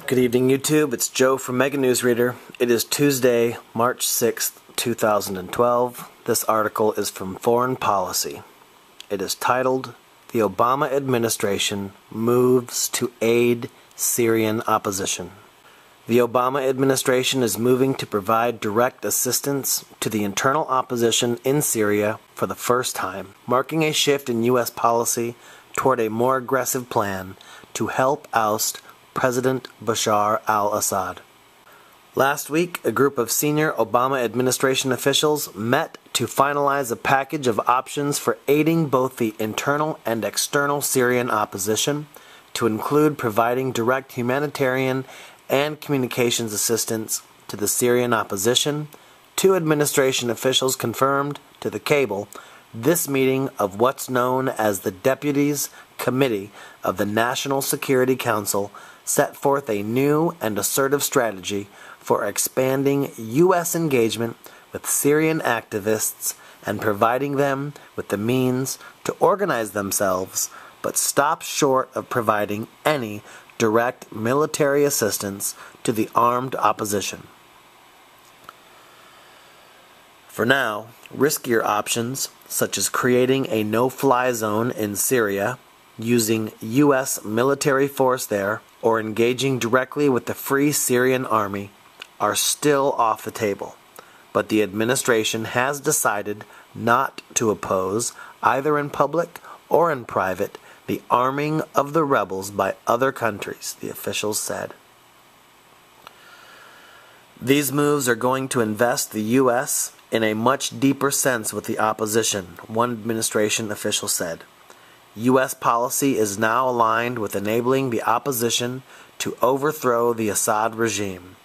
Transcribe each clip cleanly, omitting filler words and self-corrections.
Good evening, YouTube. It's Joe from Mega Newsreader. It is Tuesday, March 6th, 2012. This article is from Foreign Policy. It is titled, "The Obama Administration Moves to Aid Syrian Opposition." The Obama administration is moving to provide direct assistance to the internal opposition in Syria for the first time, marking a shift in U.S. policy toward a more aggressive plan to help oust President Bashar al-Assad. Last week, a group of senior Obama administration officials met to finalize a package of options for aiding both the internal and external Syrian opposition, to include providing direct humanitarian and communications assistance to the Syrian opposition. Two administration officials confirmed to the cable this meeting of what's known as the Deputies Committee of the National Security Council set forth a new and assertive strategy for expanding U.S. engagement with Syrian activists and providing them with the means to organize themselves, but stops short of providing any direct military assistance to the armed opposition. For now, riskier options, such as creating a no-fly zone in Syria, using U.S. military force there, or engaging directly with the Free Syrian Army, are still off the table. But the administration has decided not to oppose, either in public or in private, the arming of the rebels by other countries, the officials said. These moves are going to invest the U.S. in a much deeper sense with the opposition, one administration official said. U.S. policy is now aligned with enabling the opposition to overthrow the Assad regime.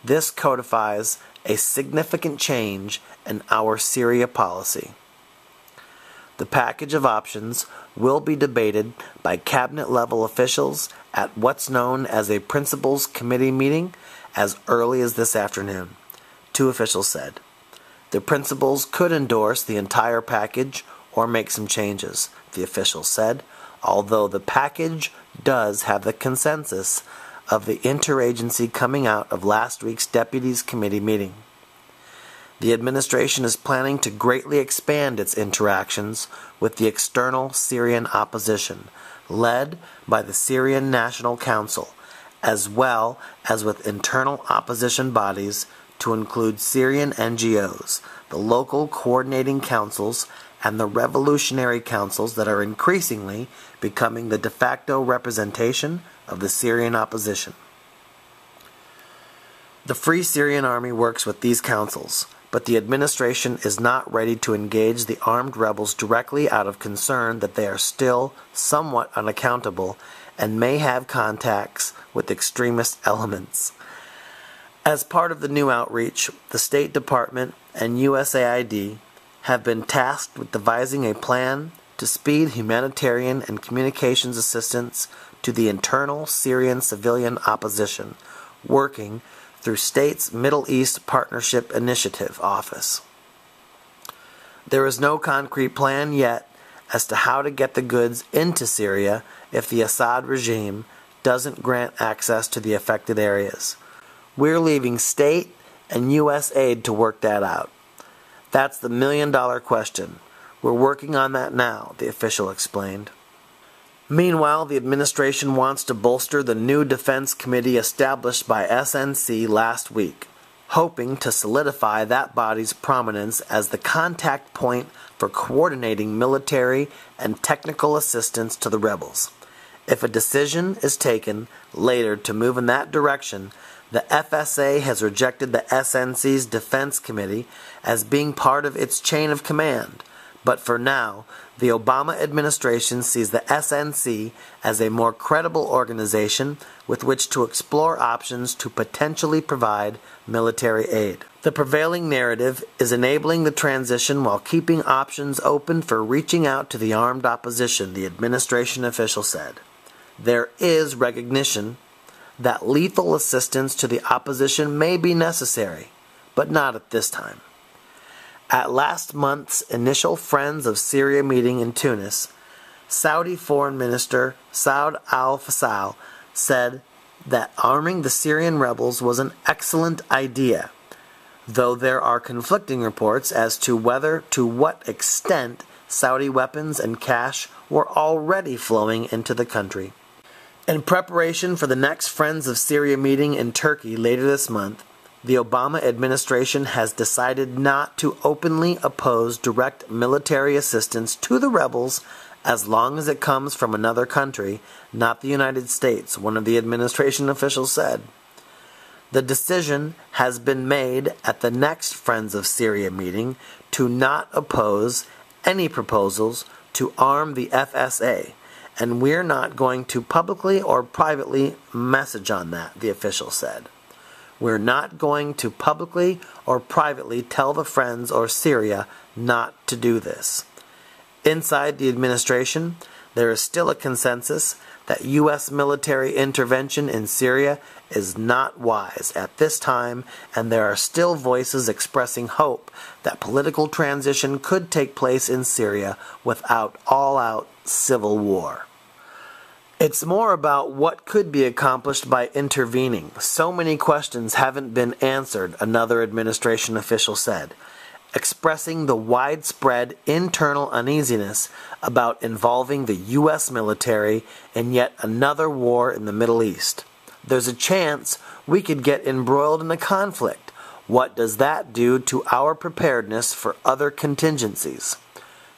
This codifies a significant change in our Syria policy. The package of options will be debated by cabinet-level officials at what's known as a Principals Committee meeting as early as this afternoon, two officials said. The principals could endorse the entire package or make some changes, the officials said, although the package does have the consensus of the interagency coming out of last week's Deputies Committee meeting. The administration is planning to greatly expand its interactions with the external Syrian opposition, led by the Syrian National Council, as well as with internal opposition bodies to include Syrian NGOs, the local coordinating councils, and the revolutionary councils that are increasingly becoming the de facto representation of the Syrian opposition. The Free Syrian Army works with these councils, but the administration is not ready to engage the armed rebels directly out of concern that they are still somewhat unaccountable and may have contacts with extremist elements. As part of the new outreach, the State Department and USAID have been tasked with devising a plan to speed humanitarian and communications assistance to the internal Syrian civilian opposition, working through State's Middle East Partnership Initiative Office. There is no concrete plan yet as to how to get the goods into Syria if the Assad regime doesn't grant access to the affected areas. We're leaving state and U.S. aid to work that out. That's the million-dollar question. We're working on that now, the official explained. Meanwhile, the administration wants to bolster the new defense committee established by SNC last week, hoping to solidify that body's prominence as the contact point for coordinating military and technical assistance to the rebels. If a decision is taken later to move in that direction, the FSA has rejected the SNC's Defense Committee as being part of its chain of command. But for now, the Obama administration sees the SNC as a more credible organization with which to explore options to potentially provide military aid. The prevailing narrative is enabling the transition while keeping options open for reaching out to the armed opposition, the administration official said. There is recognition that lethal assistance to the opposition may be necessary, but not at this time. At last month's initial Friends of Syria meeting in Tunis, Saudi Foreign Minister Saud al-Faisal said that arming the Syrian rebels was an excellent idea, though there are conflicting reports as to what extent Saudi weapons and cash were already flowing into the country. In preparation for the next Friends of Syria meeting in Turkey later this month, the Obama administration has decided not to openly oppose direct military assistance to the rebels as long as it comes from another country, not the United States, one of the administration officials said. The decision has been made at the next Friends of Syria meeting to not oppose any proposals to arm the FSA, and we're not going to publicly or privately message on that, the official said. We're not going to publicly or privately tell the Friends or Syria not to do this. Inside the administration, there is still a consensus that U.S. military intervention in Syria is not wise at this time, and there are still voices expressing hope that political transition could take place in Syria without all-out civil war. It's more about what could be accomplished by intervening. So many questions haven't been answered, another administration official said, expressing the widespread internal uneasiness about involving the U.S. military in yet another war in the Middle East. There's a chance we could get embroiled in a conflict. What does that do to our preparedness for other contingencies?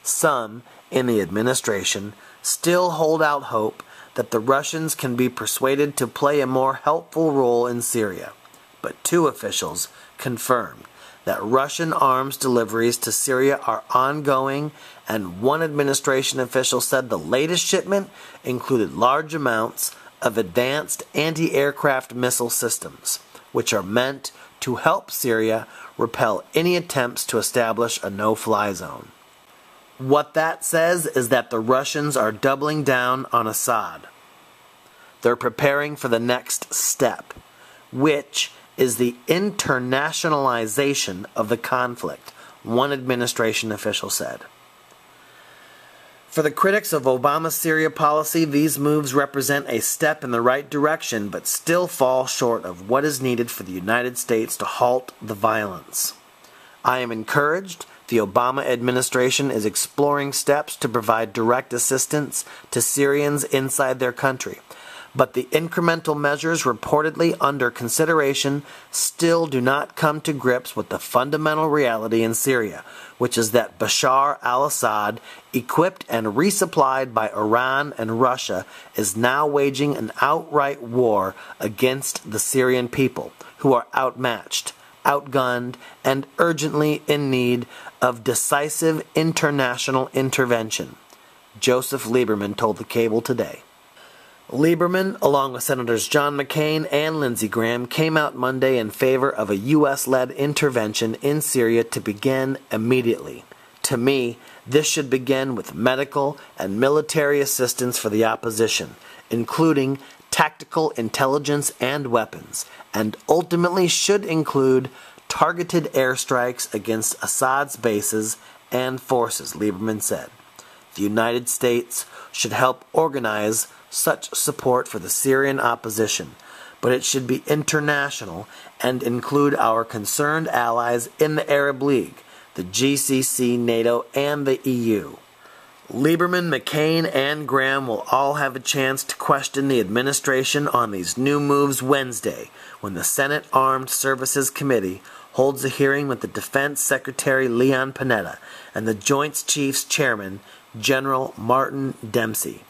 Some in the administration still hold out hope that the Russians can be persuaded to play a more helpful role in Syria, but two officials confirmed that Russian arms deliveries to Syria are ongoing, and one administration official said the latest shipment included large amounts of advanced anti-aircraft missile systems, which are meant to help Syria repel any attempts to establish a no-fly zone. What that says is that the Russians are doubling down on Assad. They're preparing for the next step, which is the internationalization of the conflict, one administration official said. For the critics of Obama's Syria policy, these moves represent a step in the right direction, but still fall short of what is needed for the United States to halt the violence. I am encouraged the Obama administration is exploring steps to provide direct assistance to Syrians inside their country, but the incremental measures reportedly under consideration still do not come to grips with the fundamental reality in Syria, which is that Bashar al-Assad, equipped and resupplied by Iran and Russia, is now waging an outright war against the Syrian people, who are outmatched, outgunned, and urgently in need of decisive international intervention, Joseph Lieberman told the Cable today. Lieberman, along with Senators John McCain and Lindsey Graham, came out Monday in favor of a U.S.-led intervention in Syria to begin immediately. To me, this should begin with medical and military assistance for the opposition, including tactical intelligence and weapons, and ultimately should include targeted airstrikes against Assad's bases and forces, Lieberman said. The United States should help organize such support for the Syrian opposition, but it should be international and include our concerned allies in the Arab League, the GCC, NATO, and the EU. Lieberman, McCain, and Graham will all have a chance to question the administration on these new moves Wednesday, when the Senate Armed Services Committee holds a hearing with the Defense Secretary Leon Panetta and the Joint Chiefs Chairman, General Martin Dempsey.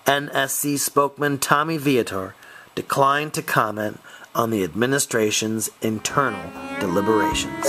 NSC spokesman Tommy Viator declined to comment on the administration's internal deliberations.